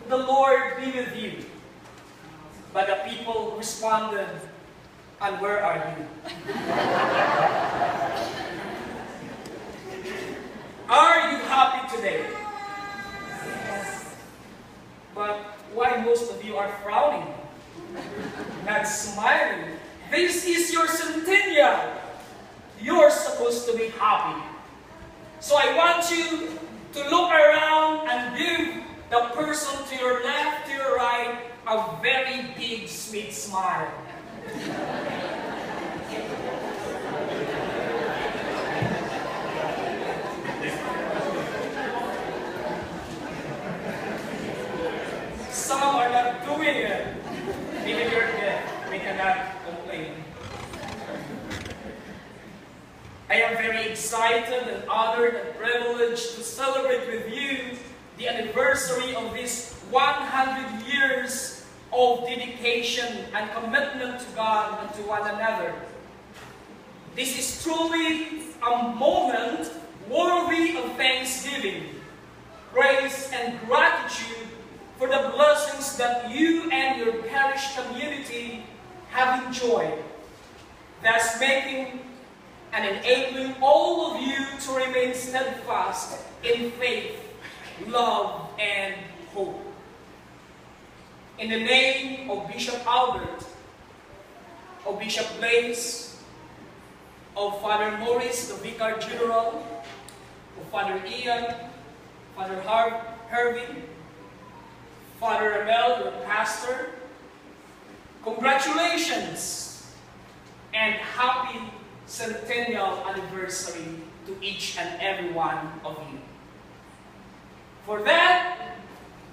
"The Lord be with you." But the people responded, "And where are you?" Are you happy today? Yes. But why most of you are frowning? Not smiling. This is your Centennial. You're supposed to be happy. So I want you to look around and give the person to your left, to your right, a very big, sweet smile. Some are not doing it. Maybe you're deaf. We cannot complain. I am very excited and honored and privileged to celebrate with you the anniversary of this 100 years of dedication and commitment to God and to one another. This is truly a moment worthy of thanksgiving, praise, and gratitude for the blessings that you and your parish community have enjoyed, thus making and enabling all of you to remain steadfast in faith, love, and hope. In the name of Bishop Albert, of Bishop Blain, of Father Maurice, the Vicar General, of Father Ian, Father Hervey, Father Ramel, your pastor, congratulations and happy Centennial anniversary to each and every one of you. For that,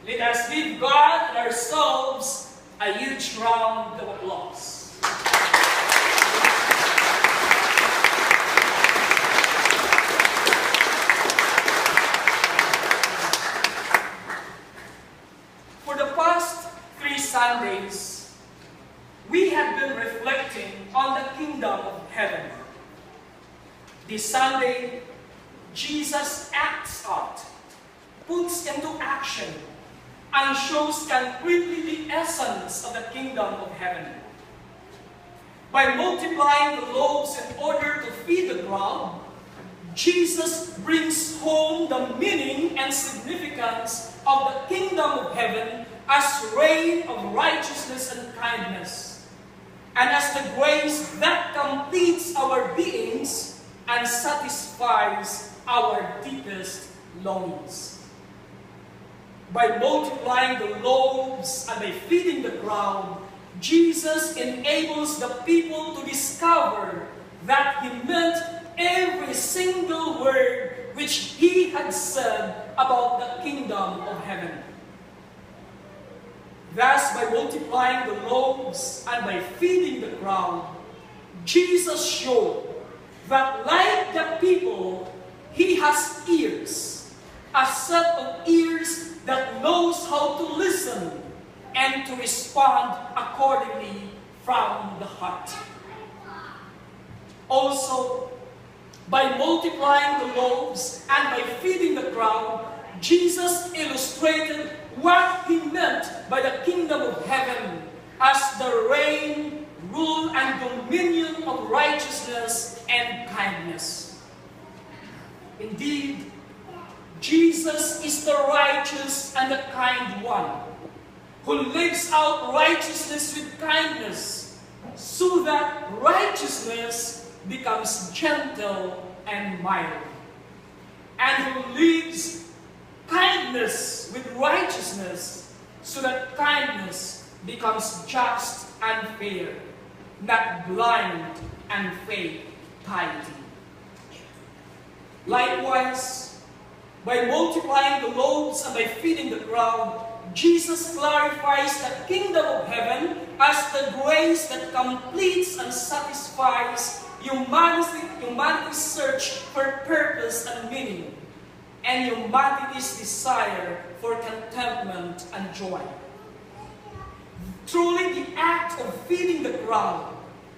let us give God and ourselves a huge round of applause. For the past 3 Sundays, we have been reflecting on the kingdom of heaven. This Sunday, Jesus acts out, puts into action, and shows concretely the essence of the kingdom of heaven. By multiplying the loaves in order to feed the crowd, Jesus brings home the meaning and significance of the kingdom of heaven as reign of righteousness and kindness, and as the grace that completes our beings and satisfies our deepest longings. By multiplying the loaves and by feeding the crowd, Jesus enables the people to discover that He meant every single word which He had said about the kingdom of heaven. Thus, by multiplying the loaves and by feeding the crowd, Jesus showed that like the people, He has ears, a set of ears that knows how to listen and to respond accordingly from the heart. Also, by multiplying the loaves and by feeding the crowd, Jesus illustrated what He meant by the kingdom of heaven as the reign, rule, and dominion of righteousness and kindness. Indeed, Jesus is the righteous and the kind one, who lives out righteousness with kindness, so that righteousness becomes gentle and mild, and who lives kindness with righteousness, so that kindness becomes just and fair, not blind and fake piety. Likewise, by multiplying the loaves and by feeding the crowd, Jesus clarifies the kingdom of heaven as the grace that completes and satisfies humanity's search for purpose and meaning, and humanity's desire for contentment and joy. Truly, the act of feeding the crowd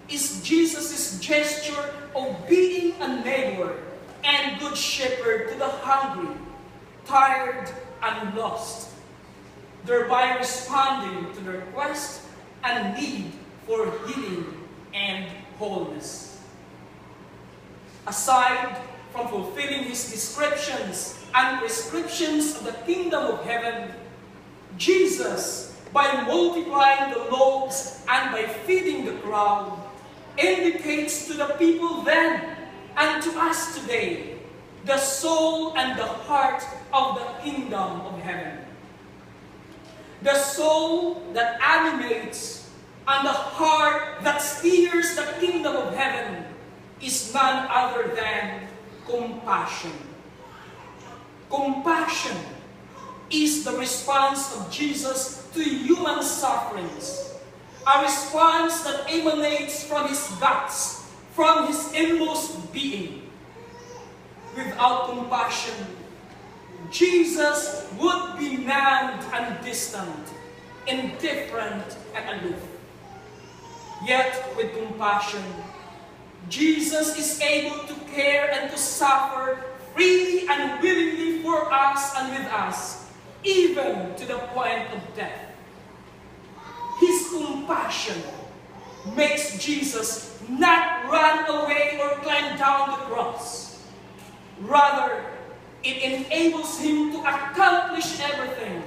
is Jesus' gesture of being a neighbor and good shepherd to the hungry, tired, and lost. thereby responding to the request and need for healing and wholeness. Aside from fulfilling his descriptions and prescriptions of the kingdom of heaven, Jesus, by multiplying the loaves and by feeding the crowd, indicates to the people then and to us today the soul and the heart of the kingdom of heaven. The soul that animates and the heart that steers the kingdom of heaven is none other than compassion. Compassion is the response of Jesus to human sufferings, a response that emanates from his guts, from his inmost being. Without compassion, Jesus would be numbed and distant, indifferent and aloof. Yet, with compassion, Jesus is able to care and to suffer freely and willingly for us and with us, even to the point of death. His compassion makes Jesus not run away or climb down the cross. Rather, it enables him to accomplish everything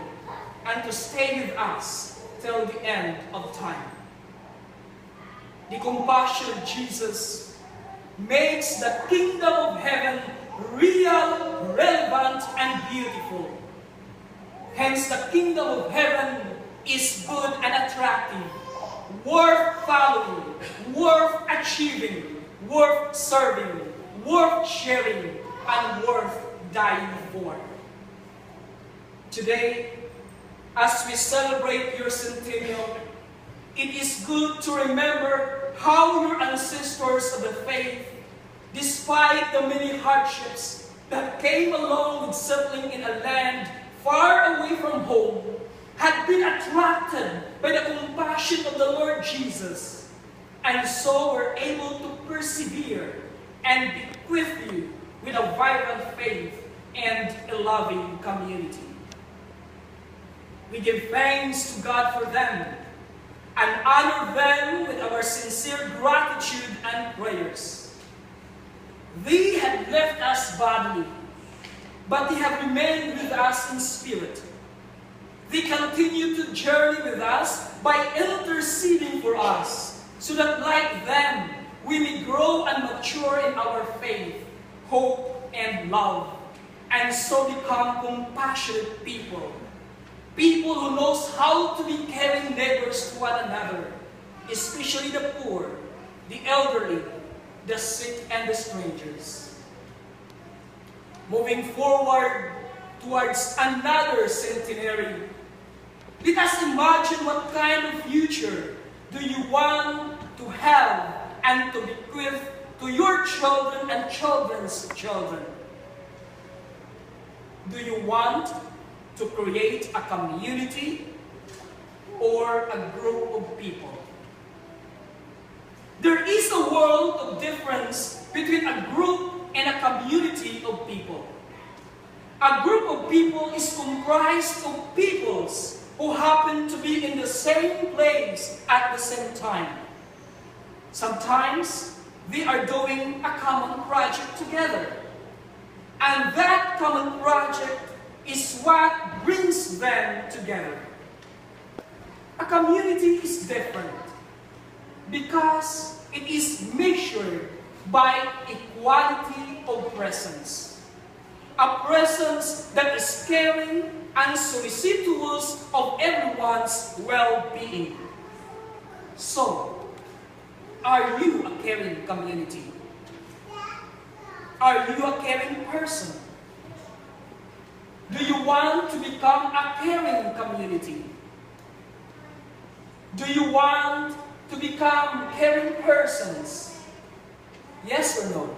and to stay with us till the end of time. The compassion of Jesus makes the kingdom of heaven real, relevant, and beautiful. Hence, the kingdom of heaven is good and attractive, worth following, worth achieving, worth serving, worth sharing, and worth dying for. Today, as we celebrate your Centennial, it is good to remember how your ancestors of the faith, despite the many hardships that came along with settling in a land far away from home, had been attracted by the compassion of the Lord Jesus, and so were able to persevere and bequeath you with a vibrant faith and a loving community. We give thanks to God for them and honor them with our sincere gratitude and prayers. They had left us bodily, but they have remained with us in spirit. They continue to journey with us by interceding for us, so that like them, we may grow and mature in our faith, hope, and love, and so become compassionate people. People who knows how to be caring neighbors to one another, especially the poor, the elderly, the sick, and the strangers. Moving forward towards another centenary, let us imagine what kind of future do you want to have and to bequeath to your children and children's children. Do you want to create a community or a group of people? There is a world of difference between a group and a community of people. A group of people is comprised of peoples who happen to be in the same place at the same time. Sometimes they are doing a common project together. And that common project is what brings them together. A community is different because it is measured by equality of presence. A presence that is caring and solicitous of everyone's well-being. So, are you a caring community? Are you a caring person? Do you want to become a caring community? Do you want to become caring persons? Yes or no?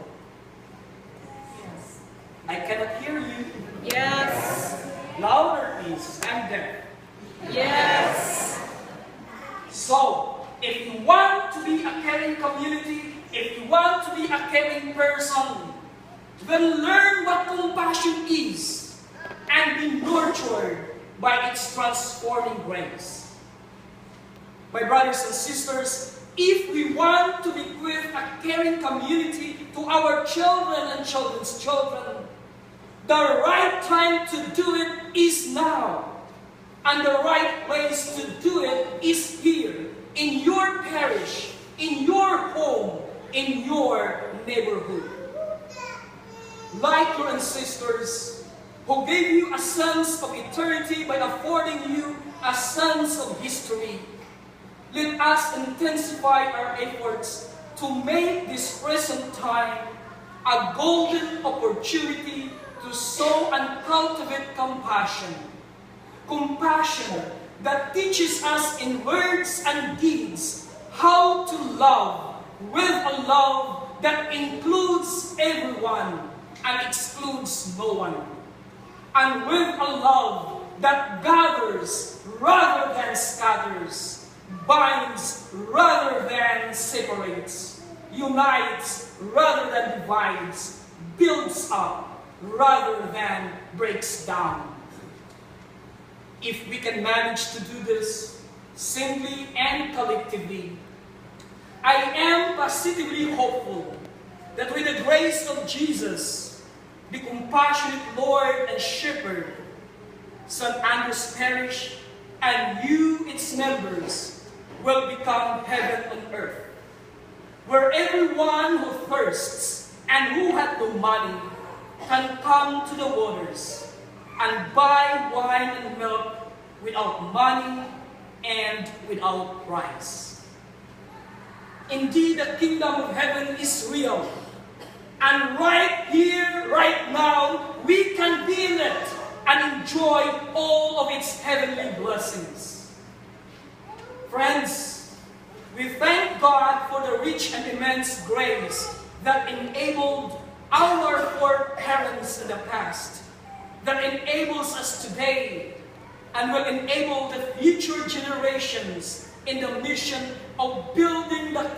Yes. I cannot hear you. Yes. Louder, please. I'm deaf. Yes. So, if you want to be a caring community, if you want to be a caring person, then learn what compassion is and be nurtured by its transforming grace. My brothers and sisters, if we want to bequeath a caring community to our children and children's children, the right time to do it is now. And the right place to do it is here, in your parish, in your home, in your neighborhood. Like your ancestors, who gave you a sense of eternity by affording you a sense of history, let us intensify our efforts to make this present time a golden opportunity to sow and cultivate compassion. Compassion that teaches us in words and deeds how to love with a love that includes everyone and excludes no one. And with a love that gathers rather than scatters, binds rather than separates, unites rather than divides, builds up rather than breaks down. If we can manage to do this singly and collectively, I am positively hopeful that with the grace of Jesus, the compassionate Lord and Shepherd, St. Andrew's Parish, and you, its members, will become heaven on earth, where everyone who thirsts and who hath no money can come to the waters and buy wine and milk without money and without price. Indeed, the kingdom of heaven is real. And right here, right now, we can be in it and enjoy all of its heavenly blessings. Friends, we thank God for the rich and immense grace that enabled our foreparents in the past, that enables us today, and will enable the future generations in the mission of building the kingdom